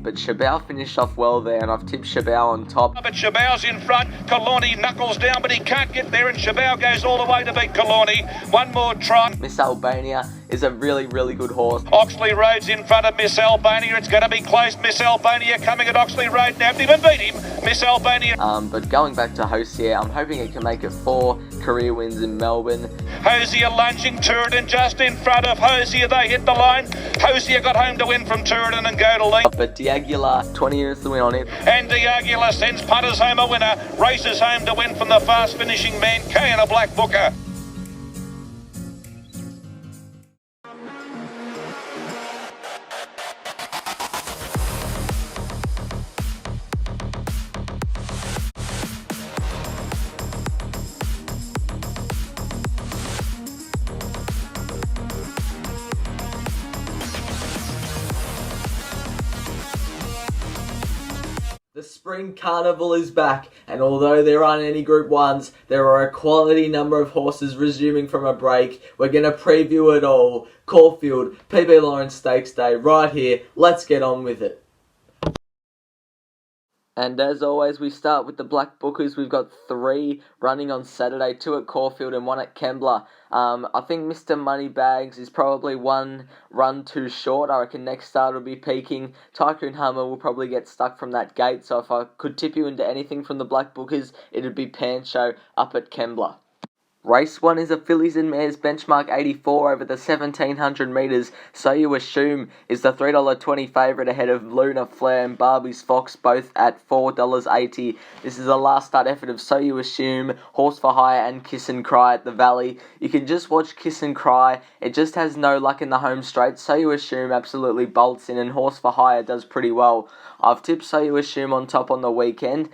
but Shabao finished off well there, and I've tipped Shabao on top. But Shabao's in front. Kalani knuckles down, but he can't get there, and Shabao goes all the way to beat Kalani. One more try. Miss Albania is a really good horse. Oxley Road's in front of Miss Albania. It's going to be close. Miss Albania coming at Oxley Road now. Didn't even beat him. Miss Albania. But going back to Hosier, I'm hoping it can make it 4 career wins in Melbourne. Hosier lunging, Turin just in front of Hosier. They hit the line. Hosier got home to win from Turin and go to lead. But D'Aguilar, 20 units to win on it. And D'Aguilar sends punters home a winner. Races home to win from the fast finishing man, K and a Black Booker. The Spring Carnival is back, and although there aren't any Group 1s, there are a quality number of horses resuming from a break. We're going to preview it all. Caulfield, PB Lawrence Stakes Day, right here. Let's get on with it. And as always, we start with the Black Bookers. We've got 3 running on Saturday, 2 at Caulfield and 1 at Kembla. I think Mr. Moneybags is probably 1 run too short. I reckon next start will be peaking. Tycoon Hummer will probably get stuck from that gate. So if I could tip you into anything from the Black Bookers, it would be Pancho up at Kembla. Race 1 is a Fillies and Mares benchmark 84 over the 1700 metres. So You Assume is the $3.20 favourite ahead of Luna Flare and Barbie's Fox, both at $4.80. This is the last start effort of So You Assume, Horse for Hire and Kiss and Cry at the Valley. You can just watch Kiss and Cry. It just has no luck in the home straight. So You Assume absolutely bolts in, and Horse for Hire does pretty well. I've tipped So You Assume on top on the weekend.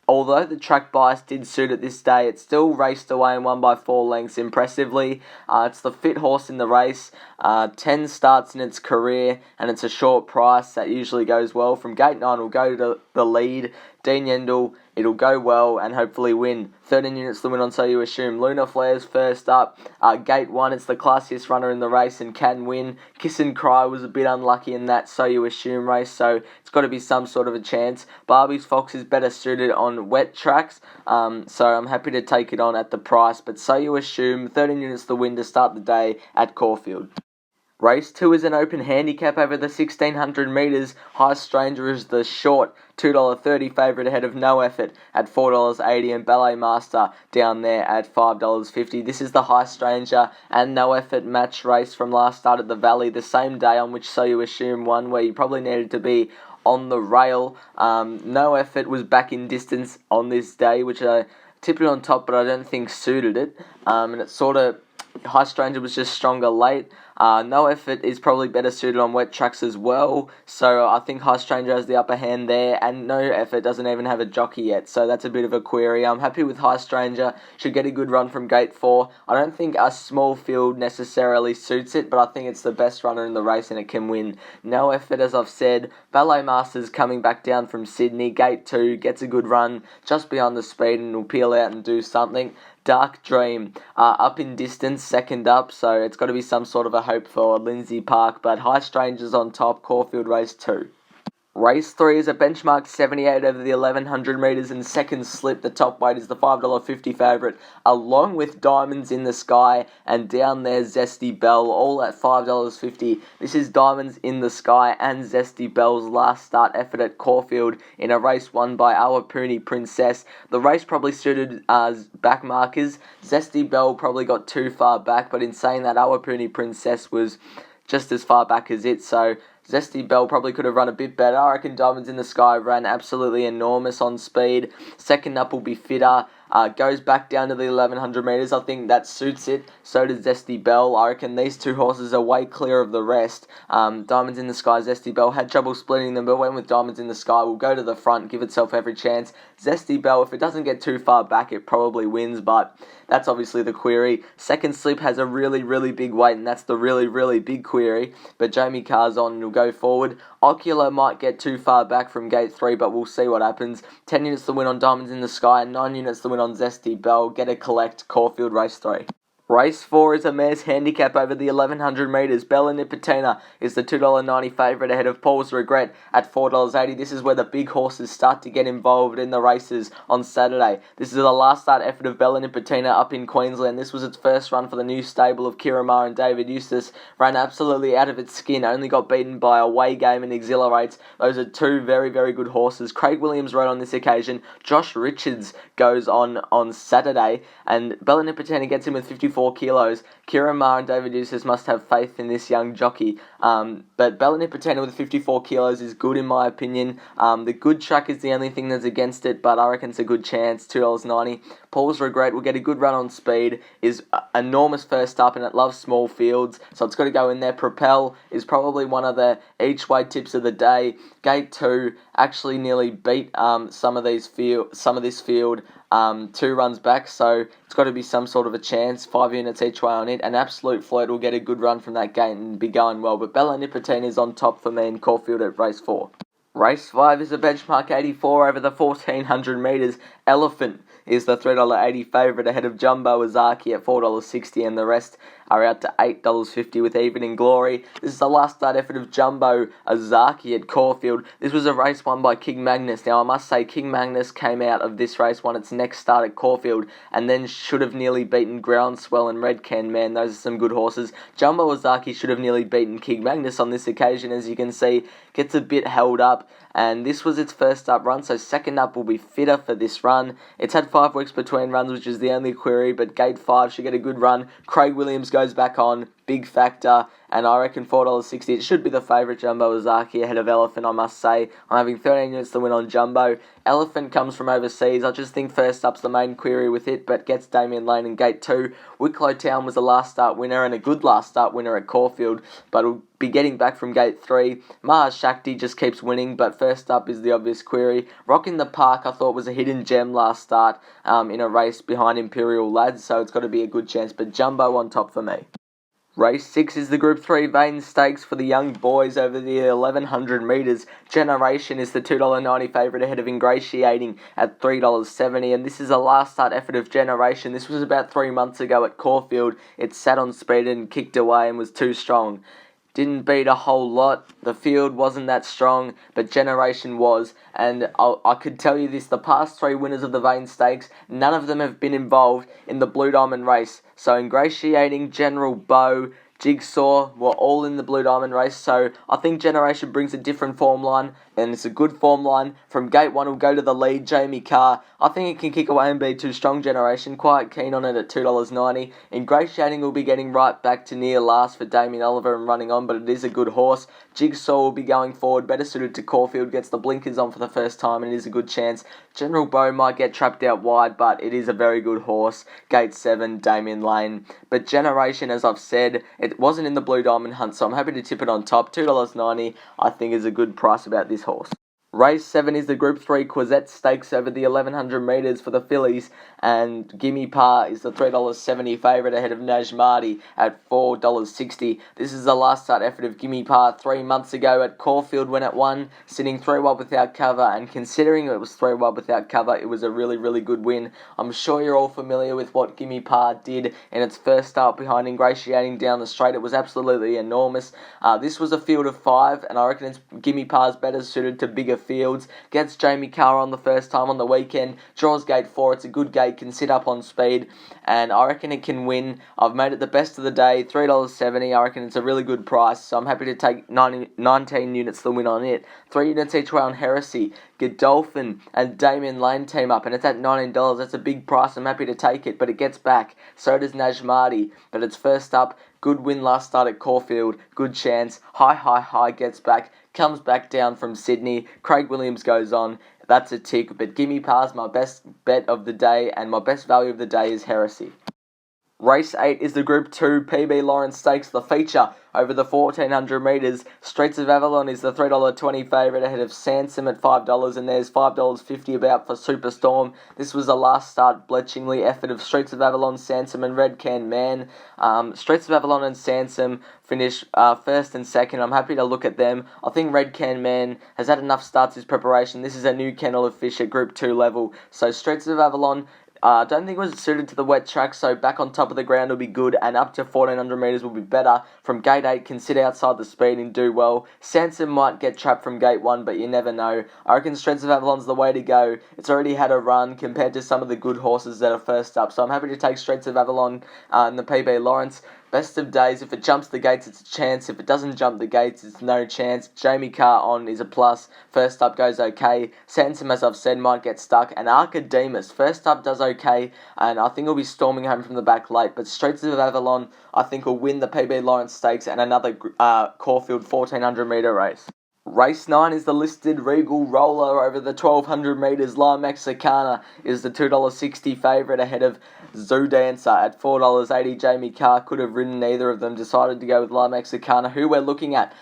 Although the track bias did suit it this day, it still raced away and won by 4 lengths impressively. It's the fit horse in the race. 10 starts in its career, and it's a short price. That usually goes well. From gate 9 will go to the lead. Dean Yendall, it'll go well and hopefully win. 13 units to win on So You Assume. Luna Flare's first up. Gate 1, it's the classiest runner in the race and can win. Kiss and Cry was a bit unlucky in that So You Assume race, so it's got to be some sort of a chance. Barbie's Fox is better suited on wet tracks, so I'm happy to take it on at the price. But So You Assume, 13 units to win to start the day at Caulfield. Race 2 is an open handicap over the 1600 metres. High Stranger is the short $2.30 favourite ahead of No Effort at $4.80 and Ballet Master down there at $5.50. This is the High Stranger and No Effort match race from last start at the Valley, the same day on which So You Assume won, where you probably needed to be on the rail. No Effort was back in distance on this day, which I tipped it on top, but I don't think suited it. And it sort of, High Stranger was just stronger late. No Effort is probably better suited on wet tracks as well, so I think High Stranger has the upper hand there, and No Effort doesn't even have a jockey yet, so that's a bit of a query. I'm happy with High Stranger, should get a good run from gate 4. I don't think a small field necessarily suits it, but I think it's the best runner in the race and it can win. No Effort, as I've said. Ballet Master's coming back down from Sydney, gate 2, gets a good run just beyond the speed and will peel out and do something. Dark Dream, up in distance, second up, so it's got to be some sort of a hope for Lindsay Park, but High Stranger's on top, Caulfield race 2. Race 3 is a benchmark 78 over the 1100 metres and second slip. The top weight is the $5.50 favourite, along with Diamonds in the Sky, and down there Zesty Bell, all at $5.50. This is Diamonds in the Sky and Zesty Bell's last start effort at Caulfield in a race won by Awapuni Princess. The race probably suited back markers. Zesty Bell probably got too far back, but in saying that, Awapuni Princess was just as far back as it, so Zesty Bell probably could have run a bit better. I reckon Diamonds in the Sky ran absolutely enormous on speed. Second up will be Fitter. Goes back down to the 1100 metres. I think that suits it. So does Zesty Bell. I reckon these two horses are way clear of the rest. Diamonds in the Sky, Zesty Bell had trouble splitting them, but went with Diamonds in the Sky. Will go to the front, give itself every chance. Zesty Bell, if it doesn't get too far back, it probably wins, but that's obviously the query. Second slip has a really, really big weight, and that's the really, really big query. But Jamie Carr's on and will go forward. Ocular might get too far back from gate 3, but we'll see what happens. 10 units to win on Diamonds in the Sky and 9 units to win on Zesty Bell. Get a collect, Caulfield race 3. Race 4 is a mare's handicap over the 1100 metres. Bella Nipotina is the $2.90 favourite ahead of Paul's Regret at $4.80. This is where the big horses start to get involved in the races on Saturday. This is the last start effort of Bella Nipotina up in Queensland. This was its first run for the new stable of Kira Ma and David Eustace. Ran absolutely out of its skin. Only got beaten by Away Game and Exhilarates. Those are two very, very good horses. Craig Williams rode on this occasion. Josh Richards goes on Saturday. And Bella Nipotina gets in with 54 kilos. Kira Ma and David Eustace must have faith in this young jockey. But Bella Nipotina with 54 kilos is good in my opinion. The good track is the only thing that's against it, but I reckon it's a good chance. $2.90. Paul's Regret will get a good run on speed. Is enormous first up and it loves small fields, so it's got to go in there. Propel is probably one of the each way tips of the day. Gate 2 actually nearly beat some of this field 2 runs back, so it's got to be some sort of a chance. 5 units each way on it. An Absolute Float will get a good run from that gate and be going well, but Bella Nipotina is on top for me in Caulfield at race 4. Race 5 is a benchmark 84 over the 1400 metres. Elephant is the $3.80 favourite ahead of Jumbo Azaki at $4.60, and the rest are out to $8.50 with Evening Glory. This is the last start effort of Jumbo Azaki at Caulfield. This was a race won by King Magnus. Now I must say King Magnus came out of this race, won its next start at Caulfield, and then should have nearly beaten Groundswell and Red Can Man. Those are some good horses. Jumbo Azaki should have nearly beaten King Magnus on this occasion. As you can see, gets a bit held up, and this was its first up run, so second up will be fitter for this run. It's had 5 weeks between runs, which is the only query, but gate 5 should get a good run. Craig Williams goes back on, big factor, and I reckon $4.60. It should be the favourite, Jumbo Azaki, ahead of Elephant, I must say. I'm having 13 units to win on Jumbo. Elephant comes from overseas. I just think first up's the main query with it, but gets Damien Lane in gate 2. Wicklow Town was the last start winner, and a good last start winner at Caulfield, but will be getting back from gate 3. Maha Shakti just keeps winning, but first up is the obvious query. Rock in the Park I thought was a hidden gem last start in a race behind Imperial Lads, so it's got to be a good chance, but Jumbo on top for me. Race 6 is the Group 3 Vain Stakes for the young boys over the 1100 metres. Generation is the $2.90 favourite ahead of Ingratiating at $3.70, and this is a last start effort of Generation. This was about 3 months ago at Caulfield. It sat on speed and kicked away and was too strong. Didn't beat a whole lot. The field wasn't that strong, but Generation was. And I could tell you this, the past 3 winners of the Vain Stakes, none of them have been involved in the Blue Diamond race. So Ingratiating, General Bow, Jigsaw were all in the Blue Diamond race, so I think Generation brings a different form line, and it's a good form line. From gate 1 will go to the lead, Jamie Carr. I think it can kick away and be too strong. Generation, quite keen on it at $2.90. Ingratiating will be getting right back to near last for Damien Oliver and running on, but it is a good horse. Jigsaw will be going forward, better suited to Caulfield, gets the blinkers on for the first time, and it is a good chance. General Bow might get trapped out wide, but it is a very good horse. Gate 7, Damien Lane. But Generation, as I've said, it wasn't in the Blue Diamond hunt, so I'm happy to tip it on top. $2.90 I think is a good price about this horse. Race 7 is the Group 3 Quizette Stakes over the 1100 metres for the fillies, and Gimme Pa is the $3.70 favourite ahead of Najmati at $4.60. This is the last start effort of Gimme Pa 3 months ago at Caulfield when it won, sitting 3 wide without cover, and considering it was 3 wide without cover, it was a really, really good win. I'm sure you're all familiar with what Gimme Pa did in its first start behind Ingratiating down the straight. It was absolutely enormous. This was a field of 5, and I reckon Gimme Pa's better suited to bigger fields. Gets Jamie Carr on the first time on the weekend. Draws gate 4. It's a good gate. Can sit up on speed. And I reckon it can win. I've made it the best of the day. $3.70. I reckon it's a really good price. So I'm happy to take 19 units to win on it. 3 units each way on Heresy. Godolphin and Damien Lane team up. And it's at $19. That's a big price. I'm happy to take it. But it gets back. So does Najmati. But it's first up. Good win last start at Caulfield. Good chance. High gets back. Comes back down from Sydney. Craig Williams goes on. That's a tick. But Gimme Pa's my best bet of the day, and my best value of the day is Heresy. Race 8 is the Group 2 PB Lawrence Stakes, the feature over the 1400 metres. Streets of Avalon is the $3.20 favourite ahead of Sansom at $5, and there's $5.50 about for Superstorm. This was the last start bletchingly effort of Streets of Avalon, Sansom and Red Can Man. Streets of Avalon and Sansom finish first and second. I'm happy to look at them. I think Red Can Man has had enough starts as preparation. This is a new kennel of fish at Group 2 level. So Streets of Avalon I don't think it was suited to the wet track, so back on top of the ground will be good, and up to 1400 metres will be better. From gate 8 can sit outside the speed and do well. Sanson might get trapped from gate 1, but you never know. I reckon Strengths of Avalon's the way to go. It's already had a run compared to some of the good horses that are first up, so I'm happy to take Strengths of Avalon in the PB Lawrence. Best of days, if it jumps the gates, it's a chance. If it doesn't jump the gates, it's no chance. Jamie Carr on is a plus. First up goes okay. Sansom, as I've said, might get stuck. And Archidemus, first up does okay. And I think he'll be storming home from the back late. But Streets of Avalon, I think, will win the PB Lawrence Stakes and another Caulfield 1400 metre race. Race 9 is the listed Regal Roller over the 1200 metres. La Mexicana is the $2.60 favourite ahead of Zoo Dancer at $4.80. Jamie Carr could have ridden neither of them, decided to go with La Mexicana, who we're looking at.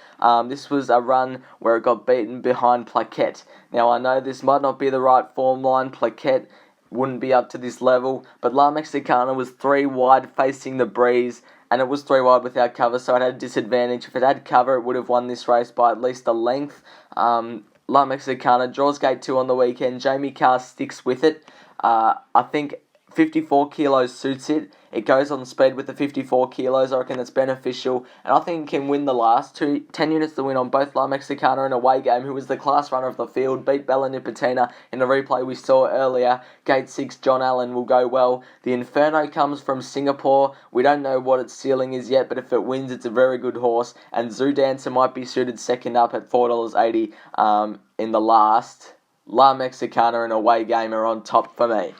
This was a run where it got beaten behind Plaquette. Now, I know this might not be the right form line. Plaquette wouldn't be up to this level, but La Mexicana was 3 wide facing the breeze, and it was 3 wide without cover, so it had a disadvantage. If it had cover, it would have won this race by at least a length. La Mexicana draws gate 2 on the weekend. Jamie Carr sticks with it. I think 54 kilos suits it. It goes on speed with the 54 kilos. I reckon it's beneficial. And I think it can win the last 10 units to win on both La Mexicana and Away Game, who was the class runner of the field. Beat Bella Nipotina in the replay we saw earlier. Gate 6, John Allen will go well. The Inferno comes from Singapore. We don't know what its ceiling is yet, but if it wins, it's a very good horse. And Zoo Dancer might be suited second up at $4.80 in the last. La Mexicana and Away Game are on top for me.